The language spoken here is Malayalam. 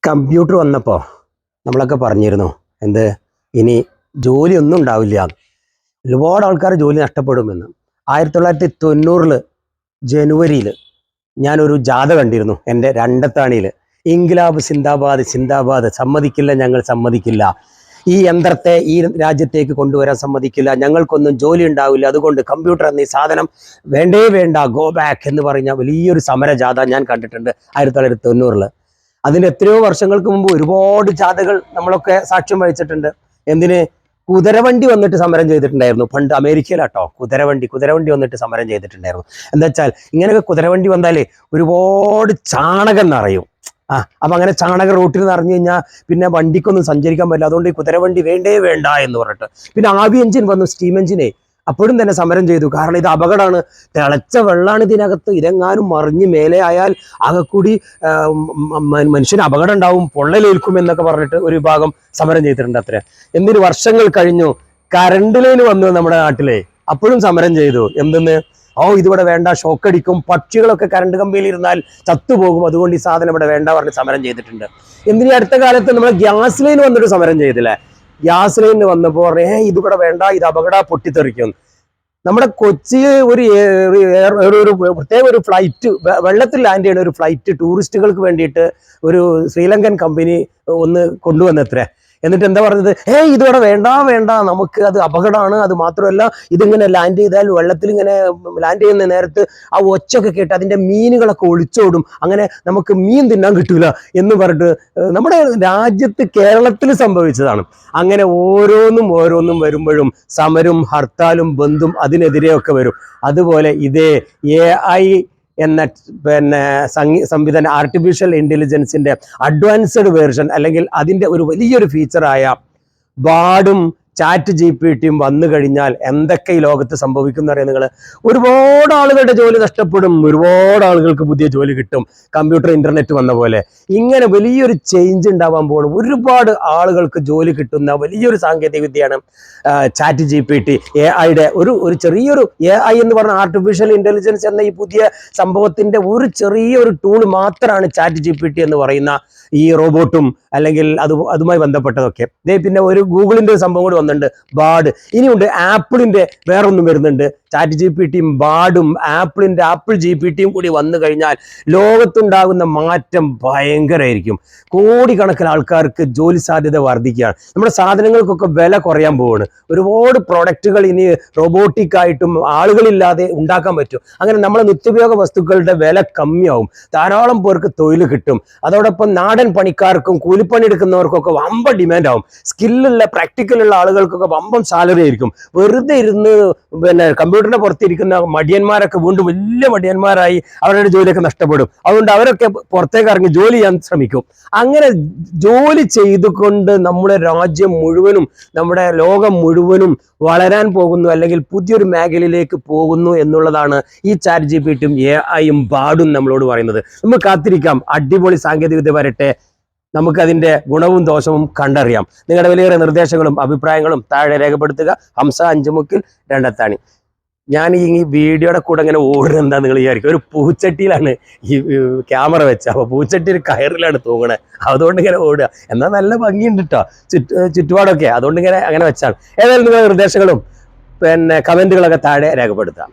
കമ്പ്യൂട്ടർ വന്നപ്പോൾ നമ്മളൊക്കെ പറഞ്ഞിരുന്നു എന്ത് ഇനി ജോലിയൊന്നും ഉണ്ടാവില്ല, ഒരുപാട് ആൾക്കാർ ജോലി നഷ്ടപ്പെടുമെന്ന്. 1990 ജനുവരിയിൽ ഞാനൊരു ജാഥ കണ്ടിരുന്നു എൻ്റെ രണ്ടത്താണിയിൽ. ഇൻക്ലാബ് സിന്ദാബാദ് സിന്ദാബാദ്, സമ്മതിക്കില്ല, ഞങ്ങൾ സമ്മതിക്കില്ല, ഈ യന്ത്രത്തെ ഈ രാജ്യത്തേക്ക് കൊണ്ടുവരാൻ സമ്മതിക്കില്ല, ഞങ്ങൾക്കൊന്നും ജോലി ഉണ്ടാവില്ല, അതുകൊണ്ട് കമ്പ്യൂട്ടർ എന്ന ഈ സാധനം വേണ്ടേ വേണ്ട, ഗോ ബാക്ക് എന്ന് പറഞ്ഞ വലിയൊരു സമരജാഥ ഞാൻ കണ്ടിട്ടുണ്ട് 1990. അതിന് എത്രയോ വർഷങ്ങൾക്ക് മുമ്പ് ഒരുപാട് ജാഥകൾ നമ്മളൊക്കെ സാക്ഷ്യം വഹിച്ചിട്ടുണ്ട്. എന്തിന്? കുതിരവണ്ടി വന്നിട്ട് സമരം ചെയ്തിട്ടുണ്ടായിരുന്നു പണ്ട് അമേരിക്കയിലാട്ടോ. കുതിരവണ്ടി വന്നിട്ട് സമരം ചെയ്തിട്ടുണ്ടായിരുന്നു. എന്താ വെച്ചാൽ ഇങ്ങനെയൊക്കെ കുതിരവണ്ടി വന്നാലേ ഒരുപാട് ചാണകം നിറയും. അപ്പൊ അങ്ങനെ ചാണക റോട്ടിൽ നിറഞ്ഞു കഴിഞ്ഞാൽ പിന്നെ വണ്ടിക്കൊന്നും സഞ്ചരിക്കാൻ പറ്റില്ല. അതുകൊണ്ട് ഈ കുതിരവണ്ടി വേണ്ടേ വേണ്ട എന്ന് പറഞ്ഞിട്ട് പിന്നെ ആവി എഞ്ചിൻ വന്നു, സ്റ്റീം എഞ്ചിനെ. അപ്പോഴും തന്നെ സമരം ചെയ്തു. കാരണം ഇത് അപകടമാണ്, തിളച്ച വെള്ളമാണ് ഇതിനകത്ത്, ഇതെങ്ങാനും മറിഞ്ഞ് മേലെ ആയാൽ ആകെ കൂടി മനുഷ്യന് അപകടം ഉണ്ടാവും, പൊള്ളലേൽക്കും എന്നൊക്കെ പറഞ്ഞിട്ട് ഒരു വിഭാഗം സമരം ചെയ്തിട്ടുണ്ട്. അത്ര എന്തിന് വർഷങ്ങൾ കഴിഞ്ഞു, കറണ്ട് ലൈൻ വന്നു നമ്മുടെ നാട്ടിലെ, അപ്പോഴും സമരം ചെയ്തു. എന്തെന്ന്? ഇതിവിടെ വേണ്ട, ഷോക്കടിക്കും, പക്ഷികളൊക്കെ കറണ്ട് കമ്പിയിൽ ഇരുന്നാൽ ചത്തുപോകും, അതുകൊണ്ട് ഈ സാധനം ഇവിടെ വേണ്ട പറഞ്ഞ് സമരം ചെയ്തിട്ടുണ്ട്. എന്തിനീ അടുത്ത കാലത്ത് നമ്മൾ ഗ്യാസ് ലൈൻ വന്നിട്ട് സമരം ചെയ്തില്ലേ? ഗ്യാസ് ലൈനിന് വന്നപ്പോൾ ഇതിവിടെ വേണ്ട, ഇത് അപകട, പൊട്ടിത്തെറിക്കും. നമ്മുടെ കൊച്ചി ഒരു പ്രത്യേക ഒരു ഫ്ലൈറ്റ് വെള്ളത്തിൽ ലാൻഡ് ചെയ്യുന്ന ഒരു ഫ്ലൈറ്റ് ടൂറിസ്റ്റുകൾക്ക് വേണ്ടിയിട്ട് ഒരു ശ്രീലങ്കൻ കമ്പനി ഒന്ന് കൊണ്ടുവന്നത്രേ. എന്നിട്ട് എന്താ പറഞ്ഞത്? ഇതിവിടെ വേണ്ട, നമുക്ക് അത് അപകടമാണ്, അത് മാത്രമല്ല ഇതിങ്ങനെ ലാൻഡ് ചെയ്താൽ വെള്ളത്തിൽ ഇങ്ങനെ ലാൻഡ് ചെയ്യുന്ന നേരത്ത് ആ ഒച്ചയൊക്കെ കേട്ട് അതിൻ്റെ മീനുകളൊക്കെ ഒളിച്ചോടും, അങ്ങനെ നമുക്ക് മീൻ തിന്നാൻ കിട്ടൂല എന്ന് പറഞ്ഞിട്ട് നമ്മുടെ രാജ്യത്ത് കേരളത്തിൽ സംഭവിച്ചതാണ്. അങ്ങനെ ഓരോന്നും വരുമ്പോഴും സമരവും ഹർത്താലും ബന്ധും അതിനെതിരെയൊക്കെ വരും. അതുപോലെ ഇതേ AI എന്ന സംവിധാനം, ആർട്ടിഫിഷ്യൽ ഇന്റലിജൻസിന്റെ അഡ്വാൻസ്ഡ് വേർഷൻ അല്ലെങ്കിൽ അതിൻ്റെ ഒരു വലിയൊരു ഫീച്ചറായ ബാർഡും ചാറ്റ് GPT വന്നു കഴിഞ്ഞാൽ എന്തൊക്കെ ഈ ലോകത്ത് സംഭവിക്കുന്ന അറിയാം നിങ്ങൾ? ഒരുപാട് ആളുകളുടെ ജോലി നഷ്ടപ്പെടും, ഒരുപാട് ആളുകൾക്ക് പുതിയ ജോലി കിട്ടും. കമ്പ്യൂട്ടർ ഇന്റർനെറ്റ് വന്ന പോലെ ഇങ്ങനെ വലിയൊരു ചേഞ്ച് ഉണ്ടാവാൻ പോകും. ഒരുപാട് ആളുകൾക്ക് ജോലി കിട്ടുന്ന വലിയൊരു സാങ്കേതിക വിദ്യയാണ് ചാറ്റ് GPT. AIയുടെ ഒരു ചെറിയൊരു AI എന്ന് പറഞ്ഞ ആർട്ടിഫിഷ്യൽ ഇന്റലിജൻസ് എന്ന ഈ പുതിയ സംഭവത്തിന്റെ ഒരു ചെറിയൊരു ടൂൾ മാത്രമാണ് ചാറ്റ് GPT എന്ന് പറയുന്ന ഈ റോബോട്ടും അല്ലെങ്കിൽ അതുമായി ബന്ധപ്പെട്ടതൊക്കെ. പിന്നെ ഒരു ഗൂഗിളിന്റെ ഒരു സംഭവം കൂടി വന്നിട്ടുണ്ട്, ബാർഡ്. ഇനിയുണ്ട് ആപ്പിളിന്റെ വേറൊന്നും വരുന്നുണ്ട്. ചാറ്റ് GPTയും ബാർഡും ആപ്പിൾ GPTയും കൂടി വന്നു കഴിഞ്ഞാൽ ലോകത്തുണ്ടാകുന്ന മാറ്റം ഭയങ്കരമായിരിക്കും. കോടിക്കണക്കിന് ആൾക്കാർക്ക് ജോലി സാധ്യത വർദ്ധിക്കുകയാണ്. നമ്മുടെ സാധനങ്ങൾക്കൊക്കെ വില കുറയാൻ പോവാണ്. ഒരുപാട് പ്രൊഡക്റ്റുകൾ ഇനി റോബോട്ടിക് ആയിട്ടും ആളുകളില്ലാതെ ഉണ്ടാക്കാൻ പറ്റും. അങ്ങനെ നമ്മളെ നിത്യോപയോഗ വസ്തുക്കളുടെ വില കമ്മിയാവും, ധാരാളം പേർക്ക് തൊഴിൽ കിട്ടും. അതോടൊപ്പം നാടൻ പണിക്കാർക്കും കൂലിപ്പണി എടുക്കുന്നവർക്കൊക്കെ വമ്പ ഡിമാൻഡ് ആവും. സ്കില്ലുള്ള പ്രാക്ടിക്കലുള്ള ആളുകൾക്കൊക്കെ വമ്പം സാലറി ആയിരിക്കും. വെറുതെ ഇരുന്ന് കമ്പ്യൂട്ടറിന്റെ പുറത്തിരിക്കുന്ന മടിയന്മാരൊക്കെ വീണ്ടും വലിയ മടിയന്മാരായി അവരുടെ ജോലിയൊക്കെ നഷ്ടപ്പെടും. അതുകൊണ്ട് അവരൊക്കെ പുറത്തേക്ക് ഇറങ്ങി ജോലി ചെയ്യാൻ ശ്രമിക്കും. അങ്ങനെ ജോലി ചെയ്തുകൊണ്ട് നമ്മുടെ രാജ്യം മുഴുവനും നമ്മുടെ ലോകം മുഴുവനും വളരാൻ പോകുന്നു, അല്ലെങ്കിൽ പുതിയൊരു മേഖലയിലേക്ക് പോകുന്നു എന്നുള്ളതാണ് ഈ ചാറ്റ് GPTയും AIയും ബാർഡും നമ്മളോട് പറയുന്നത്. നമുക്ക് കാത്തിരിക്കാം, അടിപൊളി സാങ്കേതികവിദ്യ വരട്ടെ, നമുക്കതിൻ്റെ ഗുണവും ദോഷവും കണ്ടറിയാം. നിങ്ങളുടെ വലിയ നിർദ്ദേശങ്ങളും അഭിപ്രായങ്ങളും താഴെ രേഖപ്പെടുത്തുക. ഹംസ അഞ്ചുമുക്കിൽ രണ്ടത്താണി. ഞാൻ ഈ വീഡിയോയുടെ കൂടെ ഇങ്ങനെ ഓടുന്നത് എന്താ നിങ്ങൾ വിചാരിക്കും? ഒരു പൂച്ചട്ടിയിലാണ് ഈ ക്യാമറ വെച്ചത്. അപ്പോൾ പൂച്ചട്ടി ഒരു കയറിലാണ് തൂങ്ങണേ, അതുകൊണ്ട് ഇങ്ങനെ ഓടുക. എന്നാൽ നല്ല ഭംഗിയുണ്ട് കേട്ടോ ചുറ്റുപാടൊക്കെ, അതുകൊണ്ട് അങ്ങനെ വെച്ചാണ്. ഏതായാലും നിങ്ങളുടെ നിർദ്ദേശങ്ങളും കമൻറ്റുകളൊക്കെ താഴെ രേഖപ്പെടുത്താം.